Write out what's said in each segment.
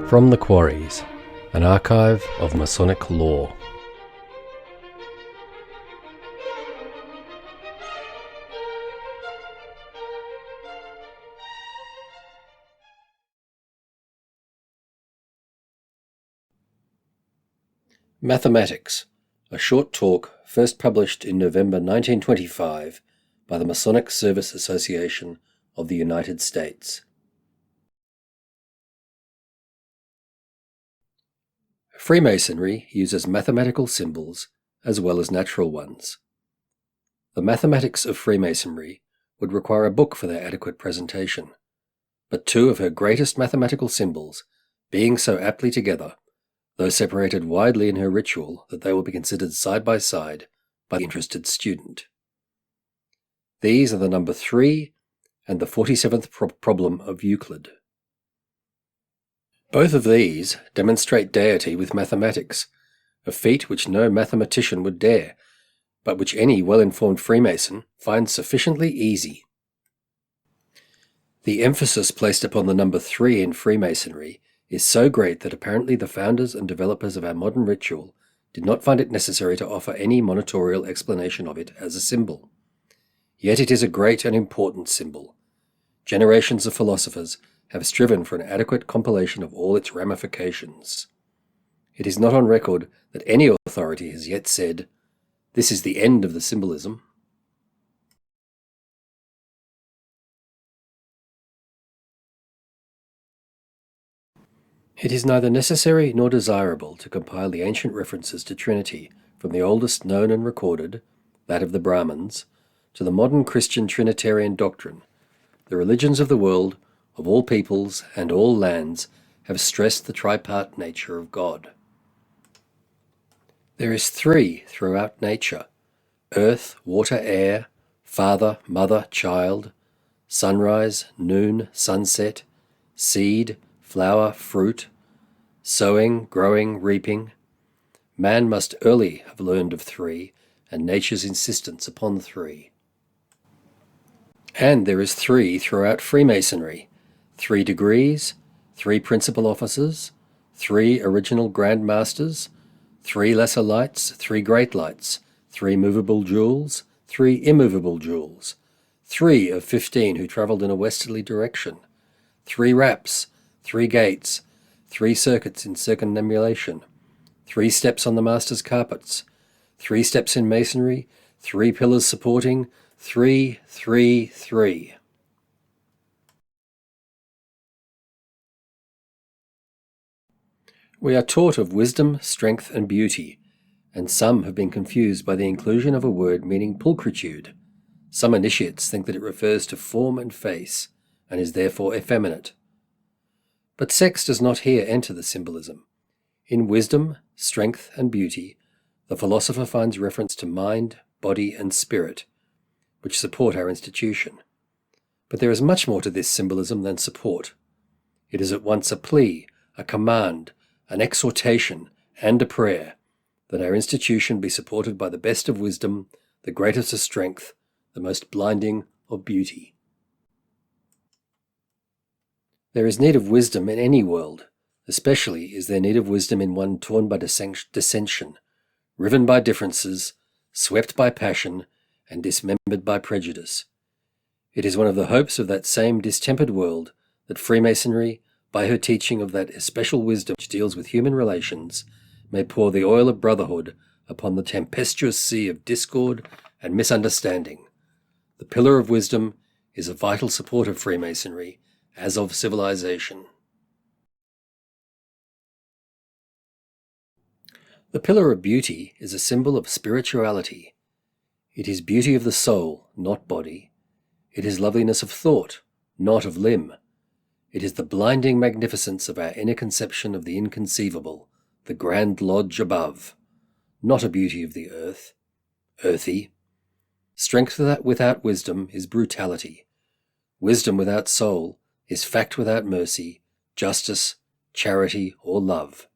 From the Quarries, an archive of Masonic lore. Mathematics, a short talk first published in November 1925 by the Masonic Service Association of the United States. Freemasonry uses mathematical symbols as well as natural ones. The mathematics of Freemasonry would require a book for their adequate presentation, but two of her greatest mathematical symbols, being so aptly together, though separated widely in her ritual that they will be considered side by side by the interested student. These are the number 3 and the 47th problem of Euclid. Both of these demonstrate deity with mathematics, a feat which no mathematician would dare, but which any well-informed Freemason finds sufficiently easy. The emphasis placed upon the number 3 in Freemasonry is so great that apparently the founders and developers of our modern ritual did not find it necessary to offer any monitorial explanation of it as a symbol. Yet it is a great and important symbol. Generations of philosophers have striven for an adequate compilation of all its ramifications. It is not on record that any authority has yet said, "This is the end of the symbolism." It is neither necessary nor desirable to compile the ancient references to Trinity from the oldest known and recorded, that of the Brahmins, to the modern Christian Trinitarian doctrine. The religions of the world, of all peoples and all lands, have stressed the tripart nature of God. There is 3 throughout nature: earth, water, air, father, mother, child, sunrise, noon, sunset, seed, flower, fruit, sowing, growing, reaping. Man must early have learned of 3, and nature's insistence upon 3. And there is 3 throughout Freemasonry: 3 degrees, 3 principal officers, 3 original Grand Masters, 3 lesser lights, 3 great lights, 3 movable jewels, 3 immovable jewels, 3 of 15 who travelled in a westerly direction, 3 raps, 3 gates, 3 circuits in circumambulation, 3 steps on the master's carpets, 3 steps in masonry, 3 pillars supporting, 3, 3, 3. We are taught of wisdom, strength, and beauty, and some have been confused by the inclusion of a word meaning pulchritude. Some initiates think that it refers to form and face, and is therefore effeminate. But sex does not here enter the symbolism. In wisdom, strength, and beauty, the philosopher finds reference to mind, body, and spirit, which support our institution. But there is much more to this symbolism than support. It is at once a plea, a command, an exhortation, and a prayer, that our institution be supported by the best of wisdom, the greatest of strength, the most blinding of beauty. There is need of wisdom in any world, especially is there need of wisdom in one torn by dissension, riven by differences, swept by passion, and dismembered by prejudice. It is one of the hopes of that same distempered world that Freemasonry, by her teaching of that especial wisdom which deals with human relations, may pour the oil of brotherhood upon the tempestuous sea of discord and misunderstanding. The pillar of wisdom is a vital support of Freemasonry, as of civilization. The pillar of beauty is a symbol of spirituality. It is beauty of the soul, not body. It is loveliness of thought, not of limb. It is the blinding magnificence of our inner conception of the inconceivable, the grand lodge above, not a beauty of the earth, earthy. Strength without wisdom is brutality. Wisdom without soul is fact without mercy, justice, charity, or love.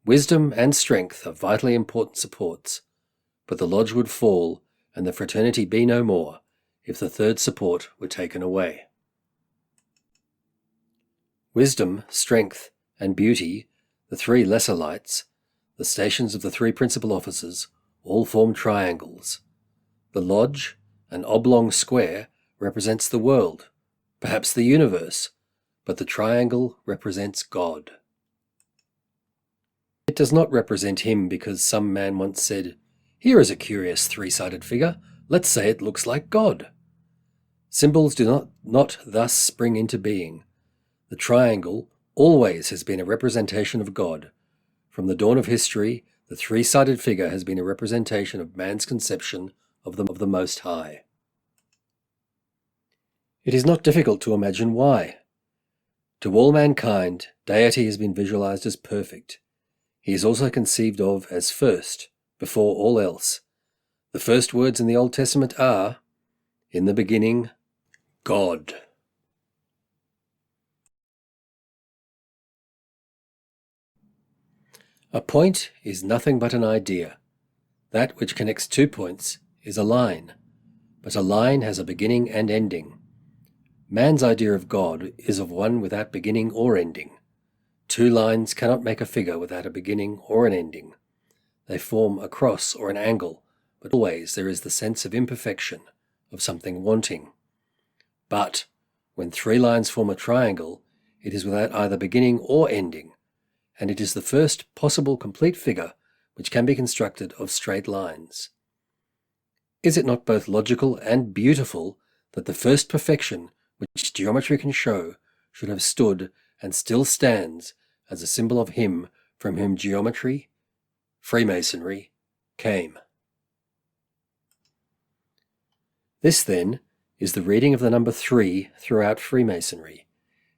Wisdom and strength are vitally important supports, but the lodge would fall and the fraternity be no more if the third support were taken away. Wisdom, strength, and beauty, the three lesser lights, the stations of the three principal officers, all form triangles. The lodge, an oblong square, represents the world, perhaps the universe, but the triangle represents God. It does not represent him because some man once said, "Here is a curious three-sided figure, let's say it looks like God." Symbols do not thus spring into being. The triangle always has been a representation of God. From the dawn of history, the three-sided figure has been a representation of man's conception of the Most High. It is not difficult to imagine why. To all mankind, deity has been visualized as perfect. He is also conceived of as first, before all else. The first words in the Old Testament are, "In the beginning, God." A point is nothing but an idea. That which connects 2 points is a line, but a line has a beginning and ending. Man's idea of God is of one without beginning or ending. 2 lines cannot make a figure without a beginning or an ending. They form a cross or an angle, but always there is the sense of imperfection, of something wanting. But when 3 lines form a triangle, it is without either beginning or ending, and it is the first possible complete figure which can be constructed of straight lines. Is it not both logical and beautiful that the first perfection which geometry can show should have stood and still stands as a symbol of him from whom geometry, Freemasonry, came? This, then, is the reading of the number 3 throughout Freemasonry.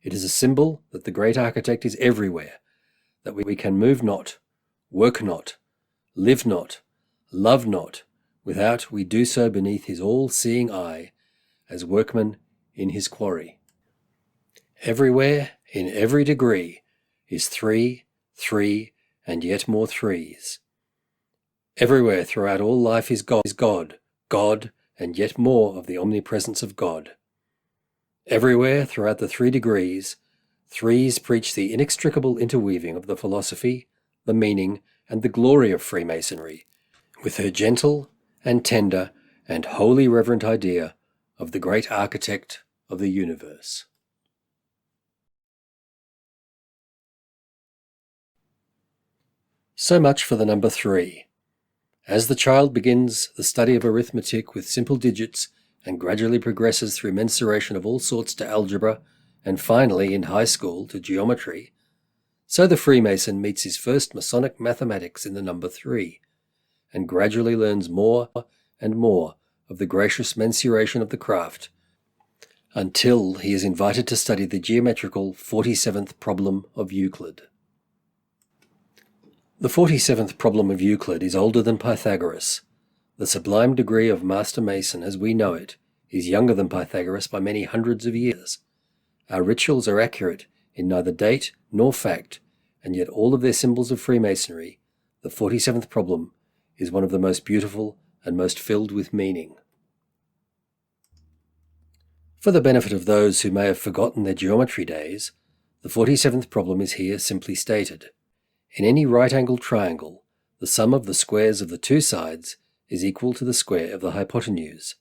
It is a symbol that the great architect is everywhere, that we can move not, work not, live not, love not, without we do so beneath his all-seeing eye, as workmen in his quarry. Everywhere, in every degree, is 3, 3, and yet more 3s. Everywhere throughout all life is God, God, and yet more of the omnipresence of God. Everywhere throughout the 3 degrees, 3s preach the inextricable interweaving of the philosophy, the meaning, and the glory of Freemasonry, with her gentle and tender and wholly reverent idea of the great architect of the universe. So much for the number 3. As the child begins the study of arithmetic with simple digits and gradually progresses through mensuration of all sorts to algebra, and finally, in high school, to geometry, so the Freemason meets his first Masonic mathematics in the number 3, and gradually learns more and more of the gracious mensuration of the craft, until he is invited to study the geometrical 47th problem of Euclid. The 47th problem of Euclid is older than Pythagoras. The sublime degree of Master Mason as we know it is younger than Pythagoras by many hundreds of years. Our rituals are accurate in neither date nor fact, and yet all of their symbols of Freemasonry, the 47th problem is one of the most beautiful and most filled with meaning. For the benefit of those who may have forgotten their geometry days, the 47th problem is here simply stated. In any right-angled triangle, the sum of the squares of the 2 sides is equal to the square of the hypotenuse.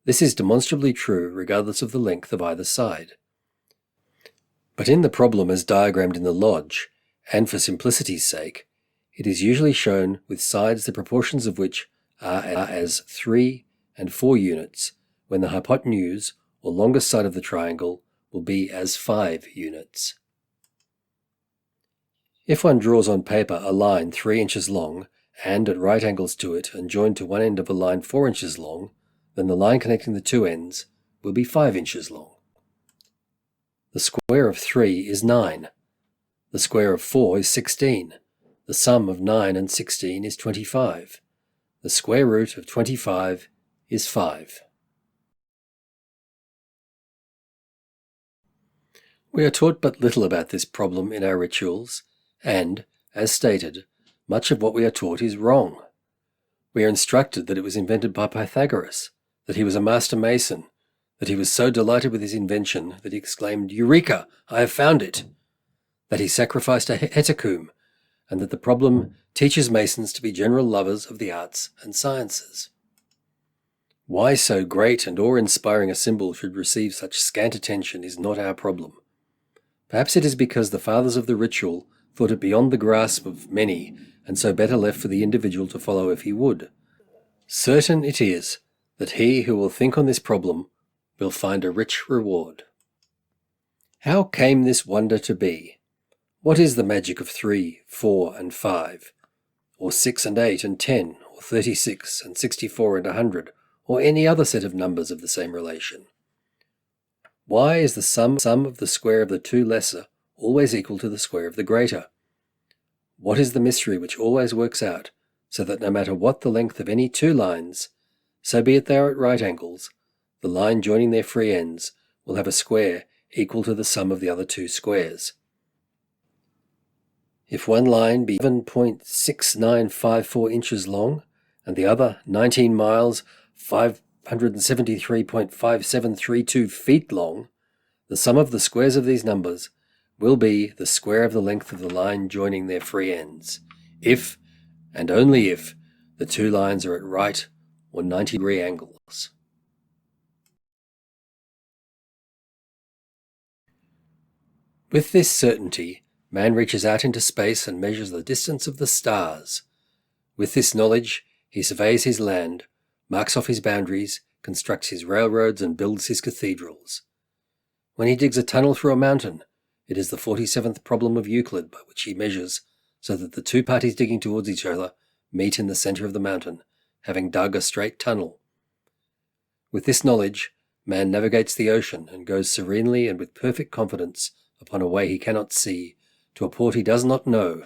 This is demonstrably true regardless of the length of either side. But in the problem as diagrammed in the lodge, and for simplicity's sake, it is usually shown with sides the proportions of which are as 3 and 4 units, when the hypotenuse, or longest side of the triangle, will be as 5 units. If one draws on paper a line 3 inches long, and at right angles to it and joined to one end of a line 4 inches long, then the line connecting the 2 ends will be 5 inches long. The square of 3 is 9. The square of 4 is 16. The sum of 9 and 16 is 25. The square root of 25 is 5. We are taught but little about this problem in our rituals, and, as stated, much of what we are taught is wrong. We are instructed that it was invented by Pythagoras, that he was a master mason, that he was so delighted with his invention that he exclaimed, "Eureka! I have found it!" that he sacrificed a hecatomb, and that the problem teaches Masons to be general lovers of the arts and sciences. Why so great and awe-inspiring a symbol should receive such scant attention is not our problem. Perhaps it is because the fathers of the ritual thought it beyond the grasp of many, and so better left for the individual to follow if he would. Certain it is that he who will think on this problem will find a rich reward. How came this wonder to be? What is the magic of 3, 4, and 5, or 6 and 8 and 10, or 36 and 64 and 100, or any other set of numbers of the same relation? Why is the sum of the square of the two lesser always equal to the square of the greater? What is the mystery which always works out, so that no matter what the length of any two lines, so be it they are at right angles, the line joining their free ends will have a square equal to the sum of the other two squares? If one line be 7.6954 inches long, and the other 19 miles 573.5732 feet long, the sum of the squares of these numbers will be the square of the length of the line joining their free ends, if, and only if, the two lines are at right or 90-degree angles. With this certainty, man reaches out into space and measures the distance of the stars. With this knowledge, he surveys his land, marks off his boundaries, constructs his railroads, and builds his cathedrals. When he digs a tunnel through a mountain, it is the 47th problem of Euclid by which he measures so that the two parties digging towards each other meet in the center of the mountain, having dug a straight tunnel. With this knowledge, man navigates the ocean and goes serenely and with perfect confidence upon a way he cannot see, to a port he does not know.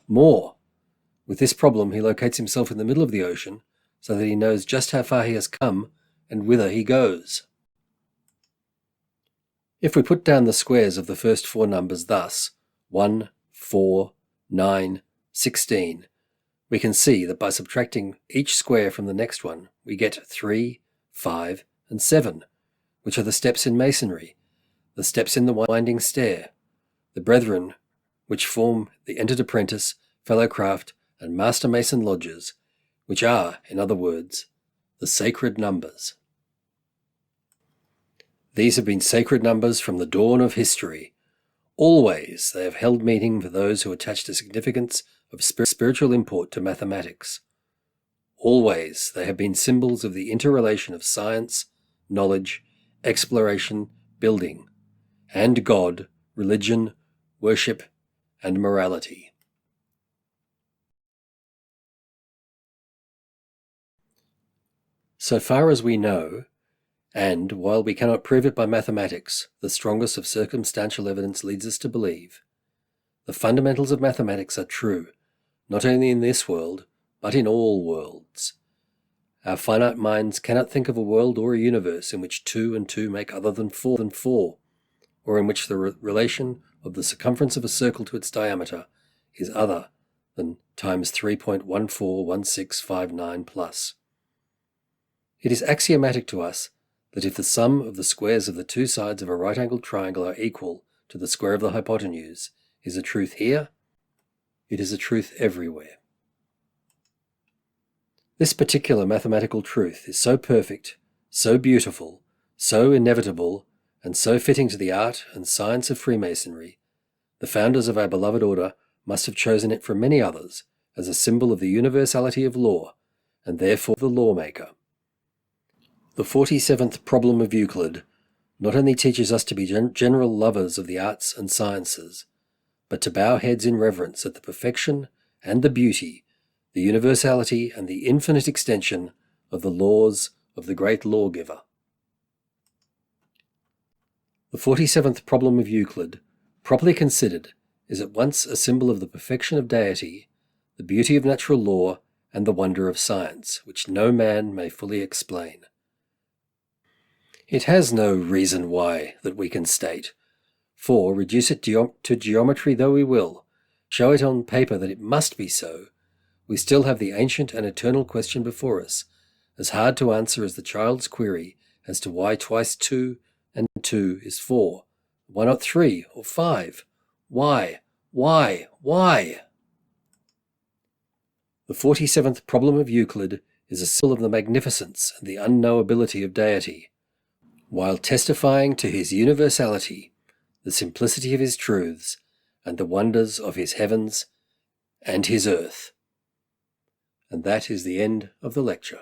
More, with this problem he locates himself in the middle of the ocean, so that he knows just how far he has come and whither he goes. If we put down the squares of the first four numbers thus, 1, 4, 9, 16, we can see that by subtracting each square from the next one, we get 3, 5, and 7, which are the steps in Masonry, the steps in the winding stair, the brethren which form the entered apprentice, fellow craft, and master mason lodges, which are, in other words, the sacred numbers. These have been sacred numbers from the dawn of history. Always they have held meaning for those who attached a significance of spiritual import to mathematics. Always they have been symbols of the interrelation of science, knowledge, exploration, building, and God, religion, worship, and morality. So far as we know, and while we cannot prove it by mathematics, the strongest of circumstantial evidence leads us to believe, the fundamentals of mathematics are true, not only in this world, but in all worlds. Our finite minds cannot think of a world or a universe in which 2 and 2 make other than 4, or in which the relation of the circumference of a circle to its diameter is other than times 3.141659 plus. It is axiomatic to us that if the sum of the squares of the two sides of a right-angled triangle are equal to the square of the hypotenuse is a truth here, it is a truth everywhere. This particular mathematical truth is so perfect, so beautiful, so inevitable, and so fitting to the art and science of Freemasonry, the founders of our beloved order must have chosen it from many others as a symbol of the universality of law, and therefore the lawmaker. The 47th problem of Euclid not only teaches us to be general lovers of the arts and sciences, but to bow heads in reverence at the perfection and the beauty, the universality and the infinite extension of the laws of the great lawgiver. The 47th problem of Euclid, properly considered, is at once a symbol of the perfection of deity, the beauty of natural law, and the wonder of science, which no man may fully explain. It has no reason why that we can state, for, reduce it to geometry though we will, show it on paper that it must be so, we still have the ancient and eternal question before us, as hard to answer as the child's query as to why twice 2 and 2 is 4, why not 3 or 5, why Why? Why? The 47th problem of Euclid is a symbol of the magnificence and the unknowability of deity, while testifying to his universality, the simplicity of his truths, and the wonders of his heavens and his earth. And that is the end of the lecture.